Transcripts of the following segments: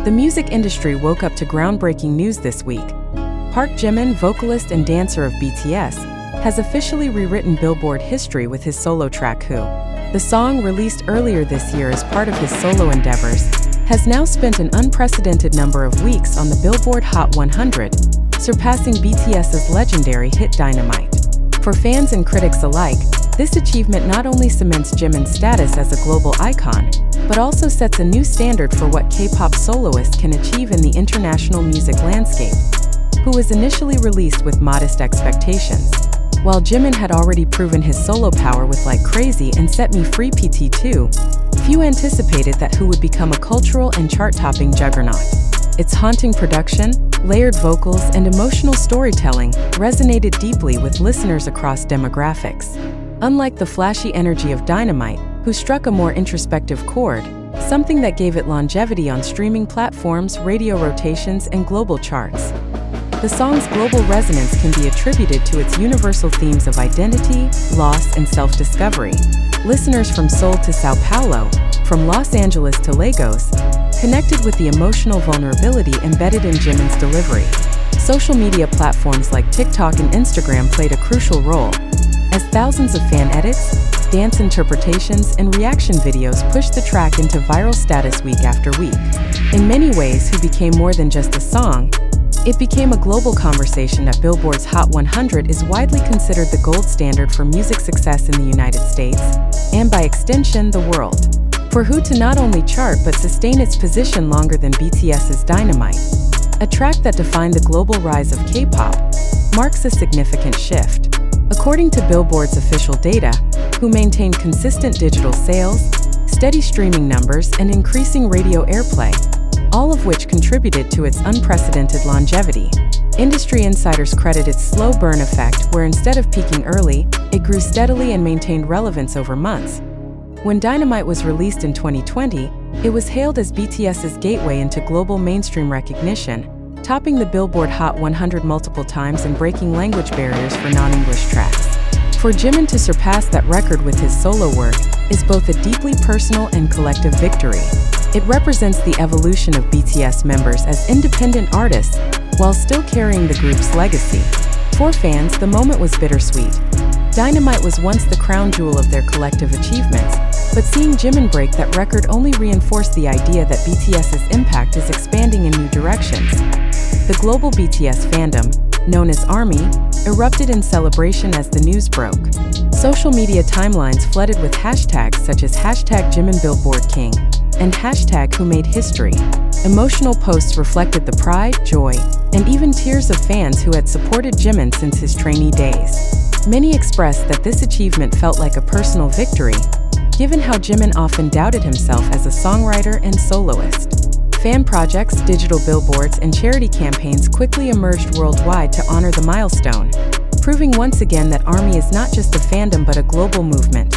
The music industry woke up to groundbreaking news this week. Park Jimin, vocalist and dancer of BTS, has officially rewritten Billboard history with his solo track Who. The song, released earlier this year as part of his solo endeavors, has now spent an unprecedented number of weeks on the Billboard Hot 100, surpassing BTS's legendary hit Dynamite. For fans and critics alike, this achievement not only cements Jimin's status as a global icon, but also sets a new standard for what K-pop soloists can achieve in the international music landscape. Who was initially released with modest expectations. While Jimin had already proven his solo power with Like Crazy and Set Me Free PT2, few anticipated that Who would become a cultural and chart-topping juggernaut. Its haunting production, layered vocals, and emotional storytelling resonated deeply with listeners across demographics. Unlike the flashy energy of Dynamite, Who struck a more introspective chord, something that gave it longevity on streaming platforms, radio rotations, and global charts. The song's global resonance can be attributed to its universal themes of identity, loss, and self-discovery. Listeners from Seoul to Sao Paulo, from Los Angeles to Lagos, connected with the emotional vulnerability embedded in Jimin's delivery. Social media platforms like TikTok and Instagram played a crucial role, as thousands of fan edits, dance interpretations, and reaction videos pushed the track into viral status week after week. In many ways, Who became more than just a song. It became a global conversation. That Billboard's Hot 100 is widely considered the gold standard for music success in the United States, and by extension, the world. For Who to not only chart but sustain its position longer than BTS's Dynamite, a track that defined the global rise of K-pop, marks a significant shift. According to Billboard's official data, Who maintained consistent digital sales, steady streaming numbers, and increasing radio airplay, all of which contributed to its unprecedented longevity. Industry insiders credit its slow burn effect, where instead of peaking early, it grew steadily and maintained relevance over months. When Dynamite was released in 2020, it was hailed as BTS's gateway into global mainstream recognition, topping the Billboard Hot 100 multiple times and breaking language barriers for non-English tracks. For Jimin to surpass that record with his solo work is both a deeply personal and collective victory. It represents the evolution of BTS members as independent artists, while still carrying the group's legacy. For fans, the moment was bittersweet. Dynamite was once the crown jewel of their collective achievements, but seeing Jimin break that record only reinforced the idea that BTS's impact is expanding in new directions. The global BTS fandom, known as ARMY, erupted in celebration as the news broke. Social media timelines flooded with hashtags such as #JiminBillboardKing and #WhoMadeHistory. Emotional posts reflected the pride, joy, and even tears of fans who had supported Jimin since his trainee days. Many expressed that this achievement felt like a personal victory, given how Jimin often doubted himself as a songwriter and soloist. Fan projects, digital billboards, and charity campaigns quickly emerged worldwide to honor the milestone, proving once again that ARMY is not just a fandom but a global movement.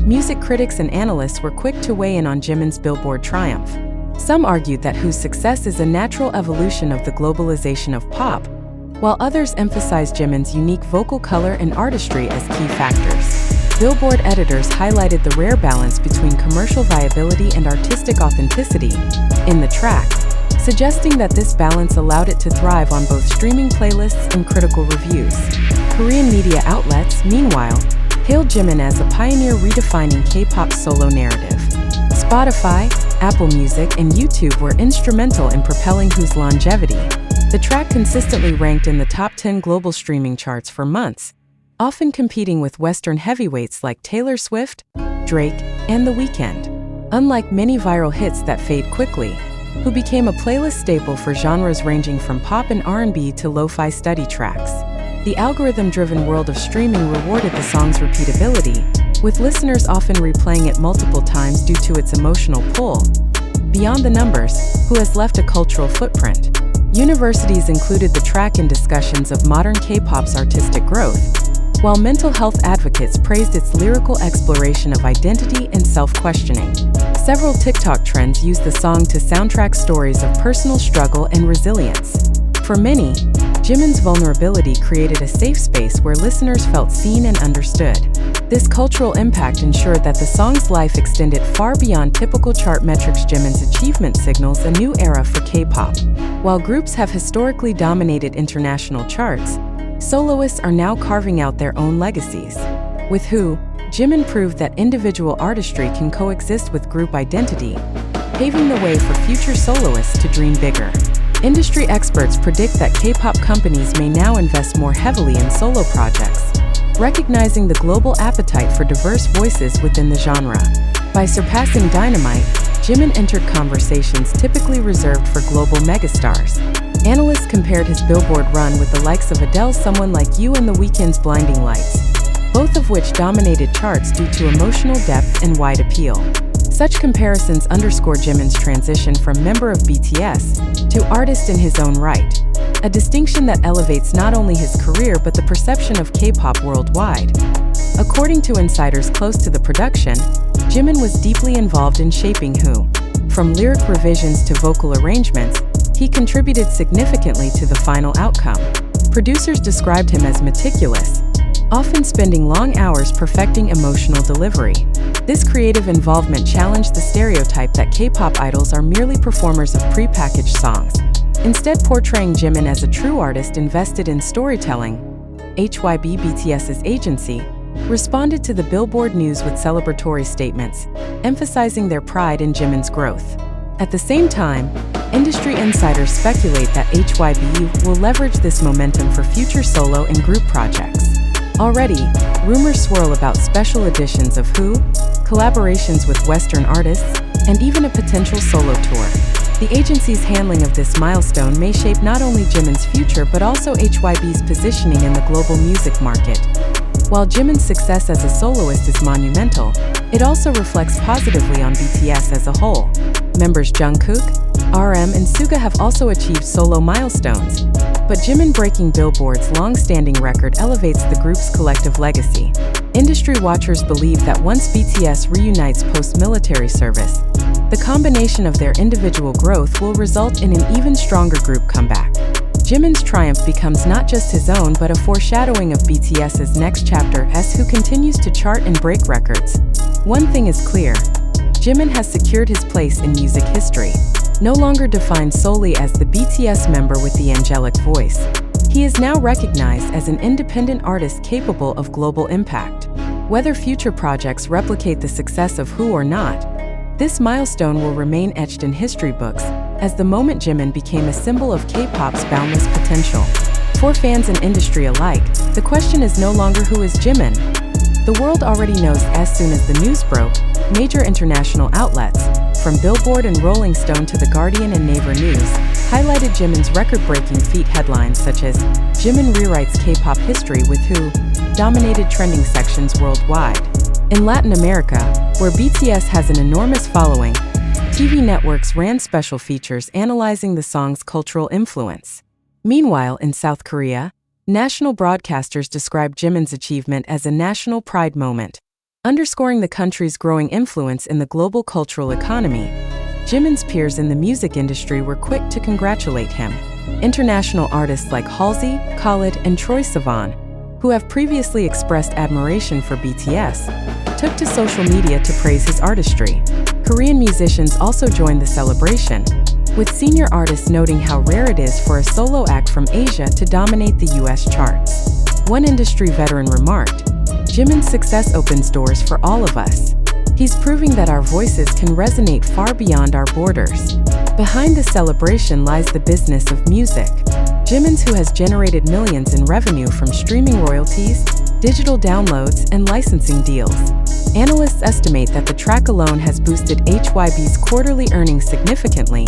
Music critics and analysts were quick to weigh in on Jimin's Billboard triumph. Some argued that Who's success is a natural evolution of the globalization of pop, while others emphasized Jimin's unique vocal color and artistry as key factors. Billboard editors highlighted the rare balance between commercial viability and artistic authenticity in the track, suggesting that this balance allowed it to thrive on both streaming playlists and critical reviews. Korean media outlets, meanwhile, hailed Jimin as a pioneer redefining K-pop solo narrative. Spotify, Apple Music, and YouTube were instrumental in propelling Who's longevity. The track consistently ranked in the top 10 global streaming charts for months, often competing with Western heavyweights like Taylor Swift, Drake, and The Weeknd. Unlike many viral hits that fade quickly, Who became a playlist staple for genres ranging from pop and R&B to lo-fi study tracks. The algorithm-driven world of streaming rewarded the song's repeatability, with listeners often replaying it multiple times due to its emotional pull. Beyond the numbers, Who has left a cultural footprint. Universities included the track in discussions of modern K-pop's artistic growth, while mental health advocates praised its lyrical exploration of identity and self-questioning. Several TikTok trends used the song to soundtrack stories of personal struggle and resilience. For many, Jimin's vulnerability created a safe space where listeners felt seen and understood. This cultural impact ensured that the song's life extended far beyond typical chart metrics. Jimin's achievement signals a new era for K-pop. While groups have historically dominated international charts, soloists are now carving out their own legacies. With Who, Jimin proved that individual artistry can coexist with group identity, paving the way for future soloists to dream bigger. Industry experts predict that K-pop companies may now invest more heavily in solo projects, recognizing the global appetite for diverse voices within the genre. By surpassing Dynamite, Jimin entered conversations typically reserved for global megastars. Analysts compared his Billboard run with the likes of Adele's Someone Like You and The Weeknd's Blinding Lights, both of which dominated charts due to emotional depth and wide appeal. Such comparisons underscore Jimin's transition from member of BTS to artist in his own right, a distinction that elevates not only his career but the perception of K-pop worldwide. According to insiders close to the production, Jimin was deeply involved in shaping Who. From lyric revisions to vocal arrangements, he contributed significantly to the final outcome. Producers described him as meticulous, often spending long hours perfecting emotional delivery. This creative involvement challenged the stereotype that K-pop idols are merely performers of pre-packaged songs, instead portraying Jimin as a true artist invested in storytelling. HYB, BTS's agency, responded to the Billboard news with celebratory statements, emphasizing their pride in Jimin's growth. At the same time, industry insiders speculate that HYB will leverage this momentum for future solo and group projects. Already, rumors swirl about special editions of Who, collaborations with Western artists, and even a potential solo tour. The agency's handling of this milestone may shape not only Jimin's future but also HYB's positioning in the global music market. While Jimin's success as a soloist is monumental, it also reflects positively on BTS as a whole. Members Jungkook, RM, and Suga have also achieved solo milestones, but Jimin breaking Billboard's long-standing record elevates the group's collective legacy. Industry watchers believe that once BTS reunites post-military service, the combination of their individual growth will result in an even stronger group comeback. Jimin's triumph becomes not just his own but a foreshadowing of BTS's next chapter as Who continues to chart and break records. One thing is clear: Jimin has secured his place in music history. No longer defined solely as the BTS member with the angelic voice, he is now recognized as an independent artist capable of global impact. Whether future projects replicate the success of Who or not, this milestone will remain etched in history books as the moment Jimin became a symbol of K-pop's boundless potential. For fans and industry alike, the question is no longer who is Jimin. The world already knows. As soon as the news broke, major international outlets, from Billboard and Rolling Stone to The Guardian and Naver News, highlighted Jimin's record-breaking feat. Headlines such as "Jimin rewrites K-pop history with Who" dominated trending sections worldwide. In Latin America, where BTS has an enormous following, TV networks ran special features analyzing the song's cultural influence. Meanwhile, in South Korea, national broadcasters described Jimin's achievement as a national pride moment, underscoring the country's growing influence in the global cultural economy. Jimin's peers in the music industry were quick to congratulate him. International artists like Halsey, Khalid, and Troye Sivan, who have previously expressed admiration for BTS, took to social media to praise his artistry. Korean musicians also joined the celebration, with senior artists noting how rare it is for a solo act from Asia to dominate the US charts. One industry veteran remarked, "Jimin's success opens doors for all of us. He's proving that our voices can resonate far beyond our borders." Behind the celebration lies the business of music. Jimin's Who has generated millions in revenue from streaming royalties, digital downloads, and licensing deals. Analysts estimate that the track alone has boosted HYB's quarterly earnings significantly,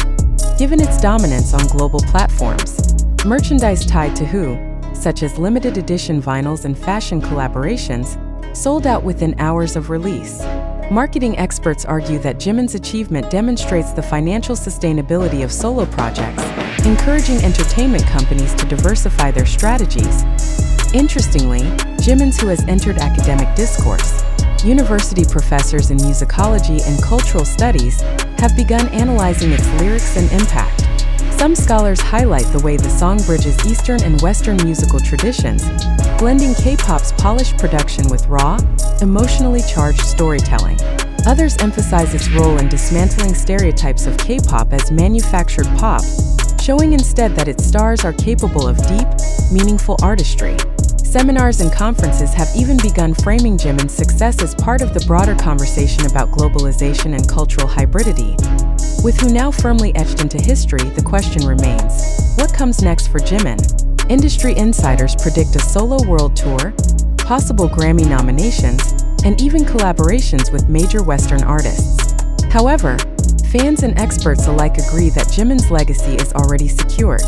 given its dominance on global platforms. Merchandise tied to Who, such as limited edition vinyls and fashion collaborations, sold out within hours of release. Marketing experts argue that Jimin's achievement demonstrates the financial sustainability of solo projects, encouraging entertainment companies to diversify their strategies. Interestingly, Jimin's Who has entered academic discourse. University professors in musicology and cultural studies have begun analyzing its lyrics and impact. Some scholars highlight the way the song bridges Eastern and Western musical traditions, blending K-pop's polished production with raw, emotionally charged storytelling. Others emphasize its role in dismantling stereotypes of K-pop as manufactured pop, showing instead that its stars are capable of deep, meaningful artistry. Seminars and conferences have even begun framing Jimin's success as part of the broader conversation about globalization and cultural hybridity. With Who now firmly etched into history, the question remains, what comes next for Jimin? Industry insiders predict a solo world tour, possible Grammy nominations, and even collaborations with major Western artists. However, fans and experts alike agree that Jimin's legacy is already secured.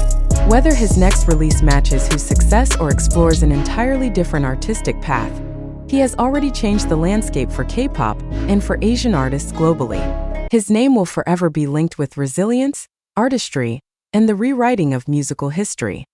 Whether his next release matches whose success or explores an entirely different artistic path, he has already changed the landscape for K-pop and for Asian artists globally. His name will forever be linked with resilience, artistry, and the rewriting of musical history.